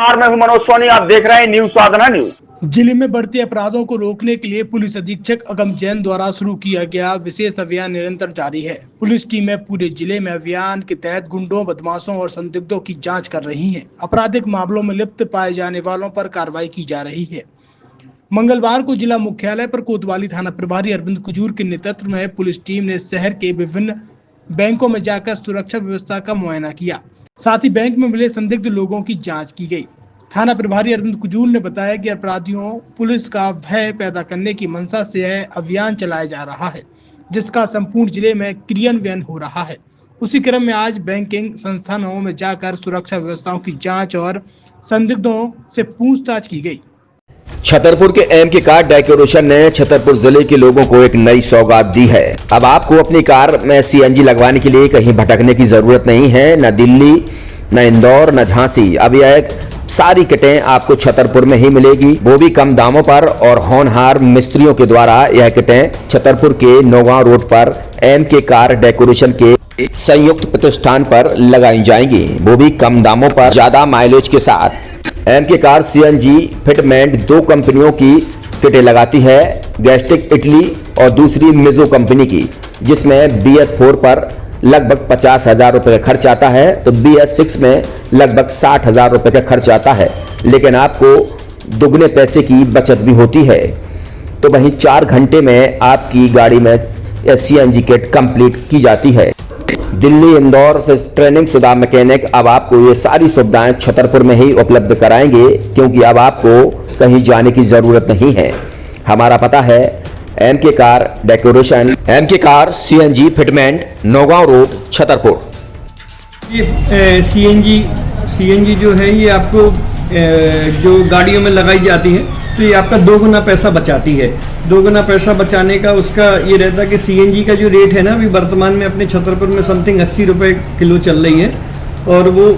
मैं हूं मनोज सोनी, आप देख रहे हैं न्यूज साधना न्यूज। जिले में बढ़ते अपराधों को रोकने के लिए पुलिस अधीक्षक अगम जैन द्वारा शुरू किया गया विशेष अभियान निरंतर जारी है। पुलिस टीमें पूरे जिले में अभियान के तहत गुंडों, बदमाशों और संदिग्धों की जांच कर रही हैं। आपराधिक मामलों में लिप्त पाए जाने वालों पर कार्रवाई की जा रही है। मंगलवार को जिला मुख्यालय पर कोतवाली थाना प्रभारी अरविंद कुजूर के नेतृत्व में पुलिस टीम ने शहर के विभिन्न बैंकों में जाकर सुरक्षा व्यवस्था का मुआयना किया। साथ ही बैंक में मिले संदिग्ध लोगों की जांच की गई। थाना प्रभारी अरविंद कुजूर ने बताया कि अपराधियों पुलिस का भय पैदा करने की मंशा से यह अभियान चलाया जा रहा है, जिसका संपूर्ण जिले में क्रियान्वयन हो रहा है। उसी क्रम में आज बैंकिंग संस्थानों में जाकर सुरक्षा व्यवस्थाओं की जांच और संदिग्धों से पूछताछ की गई। छतरपुर के एम के कार डेकोरेशन ने छतरपुर जिले के लोगों को एक नई सौगात दी है। अब आपको अपनी कार में सीएनजी लगवाने के लिए कहीं भटकने की जरूरत नहीं है, न दिल्ली, न इंदौर, न झांसी। अब यह सारी किटें आपको छतरपुर में ही मिलेगी, वो भी कम दामों पर। और होनहार मिस्त्रियों के द्वारा यह किटें छतरपुर के नौगांव रोड पर एम के कार डेकोरेशन के संयुक्त प्रतिष्ठान पर लगाई जाएंगी, वो भी कम दामों पर, ज्यादा माइलेज के साथ। एम के कार सीएनजी फिटमेंट 2 कंपनियों की किटें लगाती है, गैस्टिक इटली और दूसरी मिजो कंपनी की, जिसमें BS4 पर लगभग 50,000 रुपए का खर्च आता है, तो BS6 में लगभग 60,000 रुपए का खर्च आता है। लेकिन आपको दुगने पैसे की बचत भी होती है। तो वहीं 4 घंटे में आपकी गाड़ी में सीएनजी किट कंप्लीट की जाती है। दिल्ली, इंदौर से ट्रेनिंग शुदा मैकेनिक अब आपको ये सारी सुविधाएं छतरपुर में ही उपलब्ध कराएंगे, क्योंकि अब आपको कहीं जाने की जरूरत नहीं है। हमारा पता है एम के कार डेकोरेशन, एम के car CNG fitment, Naugaon road, Chhatarpur. ये सीएनजी जो है ये आपको जो गाड़ियों में लगाई जाती है, तो ये आपका 2 गुना पैसा बचाती है। 2 गुना पैसा बचाने का उसका ये रहता है कि सीएनजी का जो रेट है ना, अभी वर्तमान में अपने छतरपुर में समथिंग 80 रुपये किलो चल रही है, और वो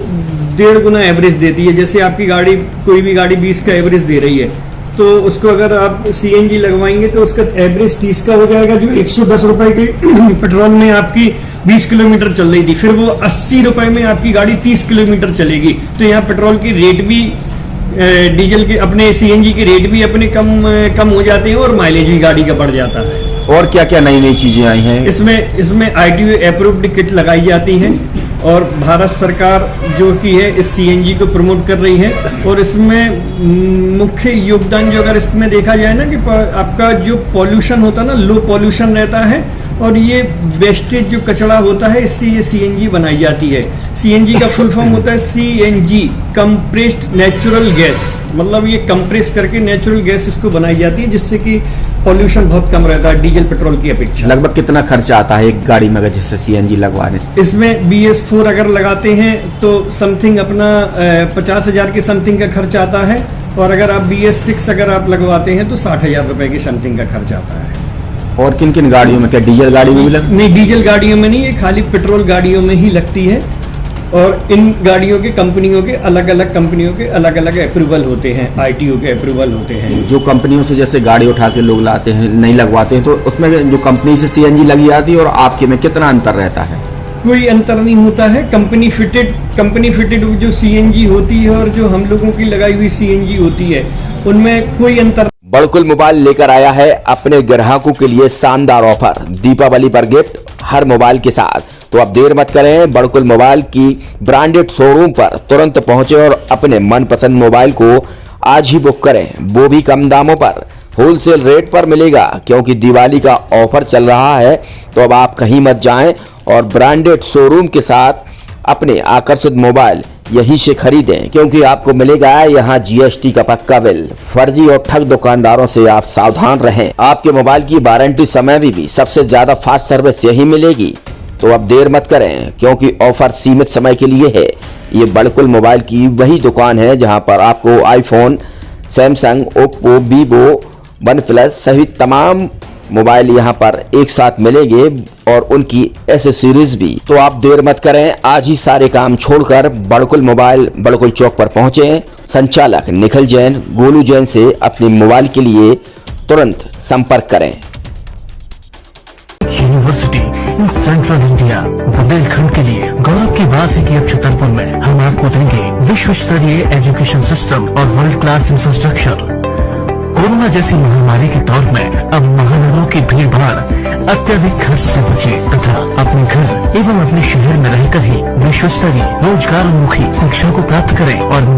1.5 गुना एवरेज देती है। जैसे आपकी गाड़ी, कोई भी गाड़ी 20 का एवरेज दे रही है, तो उसको अगर आप सीएनजी लगवाएंगे तो उसका एवरेज 30 का हो जाएगा। जो 110 रुपए के पेट्रोल में आपकी 20 किलोमीटर चल रही थी, फिर वो 80 रुपए में आपकी गाड़ी 30 किलोमीटर चलेगी। तो यहाँ पेट्रोल की रेट भी, डीजल के, अपने सीएनजी के रेट भी अपने कम हो जाते हैं, और माइलेज भी गाड़ी का बढ़ जाता है। और क्या क्या नई नई चीजें आई हैं? इसमें ITO अप्रूव्ड किट लगाई जाती है, और भारत सरकार जो कि है इस सीएनजी को प्रमोट कर रही है। और इसमें मुख्य योगदान जो अगर इसमें देखा जाए ना, कि आपका जो पॉल्यूशन होता है ना, लो पॉल्यूशन रहता है, और ये वेस्टेज जो कचरा होता है, इससे ये सीएनजी बनाई जाती है। सीएनजी का फुल फॉर्म होता है CNG, कंप्रेस्ड नेचुरल गैस। मतलब ये कंप्रेस करके नेचुरल गैस इसको बनाई जाती है, जिससे कि पॉल्यूशन बहुत कम रहता है डीजल पेट्रोल की अपेक्षा। लगभग कितना खर्चा आता है एक गाड़ी में अगर जैसे सीएनजी लगवाने? इसमें BS4 अगर लगाते हैं तो समथिंग अपना 50,000 के समथिंग का खर्च आता है, और अगर आप BS6 अगर आप लगवाते हैं तो 60,000 रुपए की समथिंग का खर्च आता है। और किन किन गाड़ियों में? क्या डीजल गाड़ी में भी लगती? नहीं, डीजल गाड़ियों में नहीं, ये खाली पेट्रोल गाड़ियों में ही लगती है। और इन गाड़ियों के कंपनियों के अलग अलग अप्रूवल होते हैं, ITO के अप्रूवल होते हैं। जो कंपनियों से जैसे गाड़ी उठा के लोग लाते हैं, नहीं लगवाते हैं, तो उसमें जो कंपनी से सीएनजी लगी जाती है और आपके में कितना अंतर रहता है? कोई अंतर नहीं होता है। कंपनी फिटेड जो सीएनजी होती है और जो हम लोगों की लगाई हुई सीएनजी होती है, उनमें कोई अंतर। बड़कुल मोबाइल लेकर आया है अपने ग्राहकों के लिए शानदार ऑफर, दीपावली पर गिफ्ट हर मोबाइल के साथ। तो अब देर मत करें, बड़कुल मोबाइल की ब्रांडेड शोरूम पर तुरंत पहुंचे और अपने मनपसंद मोबाइल को आज ही बुक करें, वो भी कम दामों पर। होलसेल रेट पर मिलेगा, क्योंकि दिवाली का ऑफर चल रहा है। तो अब आप कहीं मत जाएं और ब्रांडेड शोरूम के साथ अपने आकर्षित मोबाइल यहीं से खरीदें, क्योंकि आपको मिलेगा यहाँ GST का पक्का बिल। फर्जी और ठग दुकानदारों से आप सावधान रहें। आपके मोबाइल की वारंटी समय में भी सबसे ज्यादा फास्ट सर्विस यही मिलेगी। तो अब देर मत करें, क्योंकि ऑफर सीमित समय के लिए है। ये बड़कुल मोबाइल की वही दुकान है जहां पर आपको iPhone, Samsung, Oppo, Vivo, OnePlus सहित तमाम मोबाइल यहां पर एक साथ मिलेंगे, और उनकी एसेसरीज भी। तो आप देर मत करें, आज ही सारे काम छोड़कर बड़कुल मोबाइल बड़कुल चौक पर पहुंचे। संचालक निखिल जैन, गोलू जैन से अपने मोबाइल के लिए तुरंत संपर्क करें। University in central India Bundelkhand के लिए गौरव की बात है कि अब छतरपुर में हमारे आपको देंगे विश्व स्तरीय एजुकेशन सिस्टम और वर्ल्ड क्लास इंफ्रास्ट्रक्चर। कोरोना जैसी महामारी के दौर में अब महानगरों की भीड़ भाड़ अत्यधिक खर्च से बचे तथा अपने घर एवं अपने शहर में रहकर ही विश्व स्तरीय रोजगार उन्मुखी शिक्षा को प्राप्त करें और